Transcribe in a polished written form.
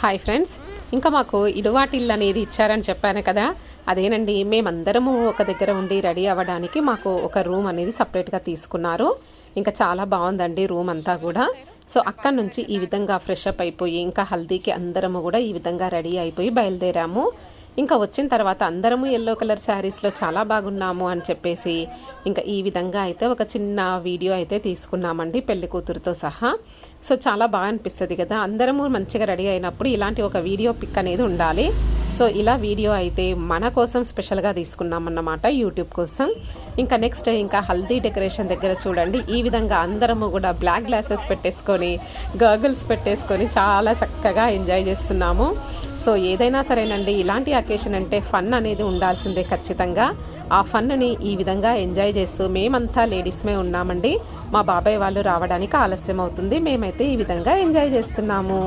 Hi friends, ఇంకా మాకు ఇల్లు అనేది ఇచ్చారని చెప్పాను కదా, అదేనండి. మేమందరము ఒక దగ్గర ఉండి రెడీ అవ్వడానికి మాకు ఒక రూమ్ అనేది సపరేట్గా తీసుకున్నారు. ఇంకా చాలా బాగుందండి రూమ్ అంతా కూడా. సో అక్కడి నుంచి ఈ విధంగా ఫ్రెష్ అప్ అయిపోయి ఇంకా హల్దీకి అందరము కూడా ఈ విధంగా రెడీ అయిపోయి బయలుదేరాము. ఇంకా వచ్చిన తర్వాత అందరము ఎల్లో కలర్ శారీస్లో చాలా బాగున్నాము అని చెప్పేసి ఇంకా ఈ విధంగా అయితే ఒక చిన్న వీడియో అయితే తీసుకున్నామండి పెళ్లి కూతురుతో సహా. సో చాలా బాగా అనిపిస్తుంది కదా, అందరము మంచిగా రెడీ అయినప్పుడు ఇలాంటి ఒక వీడియో పిక్ అనేది ఉండాలి. సో ఇలా వీడియో అయితే మన కోసం స్పెషల్గా తీసుకున్నామన్నమాట, యూట్యూబ్ కోసం. ఇంకా నెక్స్ట్ ఇంకా హల్దీ డెకరేషన్ దగ్గర చూడండి, ఈ విధంగా అందరము కూడా బ్లాక్ గ్లాసెస్ పెట్టేసుకొని గాగుల్స్ పెట్టేసుకొని చాలా చక్కగా ఎంజాయ్ చేస్తున్నాము. సో ఏదైనా సరేనండి, ఇలాంటి అకేషన్ అంటే ఫన్ అనేది ఉండాల్సిందే ఖచ్చితంగా. ఆ ఫన్ని ఈ విధంగా ఎంజాయ్ చేస్తూ మేమంతా లేడీస్మే ఉన్నామండి. మా బాబాయ్ వాళ్ళు రావడానికి ఆలస్యం అవుతుంది, మేమైతే ఈ విధంగా ఎంజాయ్ చేస్తున్నాము.